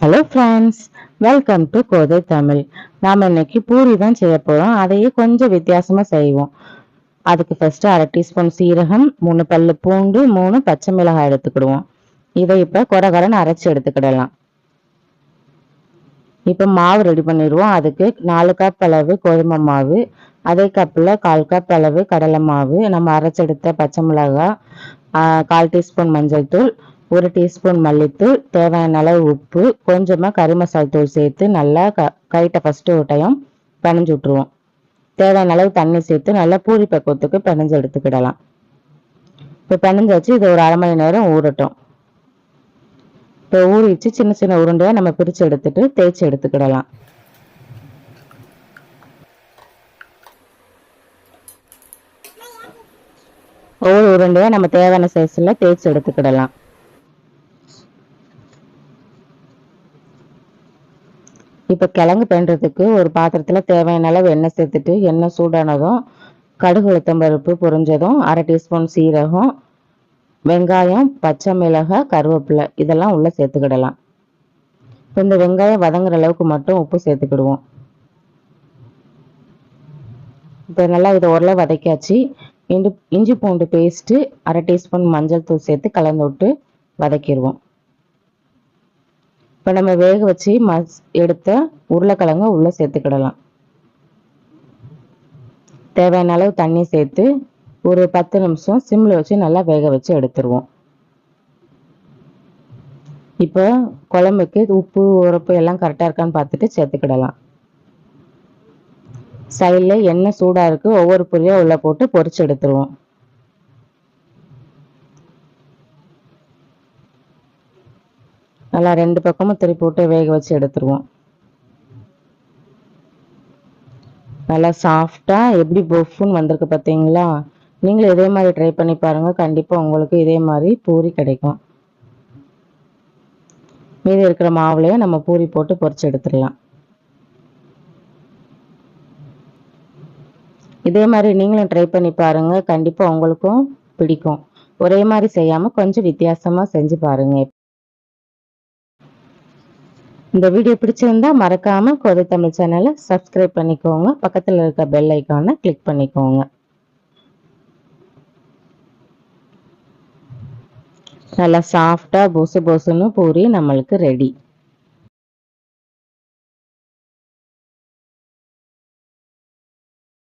Hello friends, welcome to கோதை தமிழ். நாம் இன்னைக்கு பூரி தான் செய்ய போகிறோம். அதையே கொஞ்சம் வித்தியாசமாக செய்வோம். அதுக்கு ஃபர்ஸ்ட் 1/2 டீஸ்பூன் சீரகம், 3 பல்லு பூண்டு, 3 பச்சை மிளகாய் எடுத்துக்கிடுவோம். இதை இப்போ கொரகரன்னு அரைச்சி எடுத்துக்கிடலாம். இப்போ மாவு ரெடி பண்ணிடுவோம். அதுக்கு 4 கப் அளவு கோதுமை மாவு, அதே கப்பில் 1/4 கப் அளவு கடலை மாவு, நம்ம அரைச்செடுத்த பச்சை மிளகாய், 1/4 டீஸ்பூன் மஞ்சள் தூள், 1 டீஸ்பூன் மல்லித்தூள், தேவையான அளவு உப்பு, கொஞ்சமாக கறி மசால் தூள் சேர்த்து நல்லா கைட்டை ஃபஸ்ட்டு ஒரு டைம் பிணைஞ்சு விட்ருவோம். தேவையான அளவு தண்ணி சேர்த்து நல்லா பூரி பக்குவத்துக்கு பிணைஞ்சு எடுத்துக்கிடலாம். இப்போ பிணைஞ்சு வச்சு இது ஒரு 1/2 மணி நேரம் ஊறட்டும். இப்போ ஊறிச்சு சின்ன சின்ன உருண்டையாக நம்ம பிரித்து எடுத்துட்டு தேய்ச்சி எடுத்துக்கிடலாம். ஒவ்வொரு உருண்டையாக நம்ம தேவையான சைஸில் தேய்ச்சி எடுத்துக்கிடலாம். இப்போ கிழங்கு பிணைறதுக்கு ஒரு பாத்திரத்தில் தேவையான அளவு எண்ணெய் சேர்த்துட்டு எண்ணெய் சூடானதும் கடுகு உளுத்தம்பருப்பு பொரிஞ்சதும் 1/2 டீஸ்பூன் சீரகம், வெங்காயம், பச்சை மிளகாய், கருவேப்பிலை இதெல்லாம் உள்ளே சேர்த்துக்கிடலாம். இப்போ இந்த வெங்காயம் வதங்குற அளவுக்கு மட்டும் உப்பு சேர்த்துக்கிடுவோம். இப்போ நல்லா இதை ஓரளவு வதக்கியாச்சு. இஞ்சி பூண்டு பேஸ்ட்டு 1/2 டீஸ்பூன் மஞ்சள் தூள் சேர்த்து கலந்து விட்டு வதக்கிடுவோம். இப்போ நம்ம வேக வச்சு எடுத்த உருளைக்கிழங்கு உள்ளே சேர்த்துக்கிடலாம். தேவையான அளவு தண்ணி சேர்த்து ஒரு 10 நிமிஷம் சிம்மில் வச்சு நல்லா வேக வச்சு எடுத்துருவோம். இப்போ குழம்புக்கு உப்பு உரப்பு எல்லாம் கரெக்டாக இருக்கான்னு பார்த்துட்டு சேர்த்துக்கிடலாம். சைடில் எண்ணெய் சூடாக இருக்குது. ஒவ்வொரு பொரியாக உள்ளே போட்டு பொரிச்சு எடுத்துருவோம். நல்லா 2 பக்கமும் திருப்பி போட்டு வேக வச்சு எடுத்துருவோம். நல்லா சாஃப்டாக எப்படி பொஃப்னு வந்திருக்கு பார்த்தீங்களா? நீங்களும் இதே மாதிரி ட்ரை பண்ணி பாருங்கள். கண்டிப்பாக உங்களுக்கு இதே மாதிரி பூரி கிடைக்கும். மீதி இருக்கிற மாவுலையே நம்ம பூரி போட்டு பொரிச்சு எடுத்துடலாம். இதே மாதிரி நீங்களும் ட்ரை பண்ணி பாருங்கள். கண்டிப்பாக உங்களுக்கும் பிடிக்கும். ஒரே மாதிரி செய்யாமல் கொஞ்சம் வித்தியாசமாக செஞ்சு பாருங்கள். இந்த வீடியோ பிடிச்சிருந்தா மறக்காம கோதை தமிழ் சேனலை சப்ஸ்கிரைப் பண்ணிக்கோங்க. பக்கத்தில் இருக்க பெல் ஐக்கானை கிளிக் பண்ணிக்கோங்க. நல்லா சாஃப்டா பொசு பொசுன்னு பூரி நம்மளுக்கு ரெடி.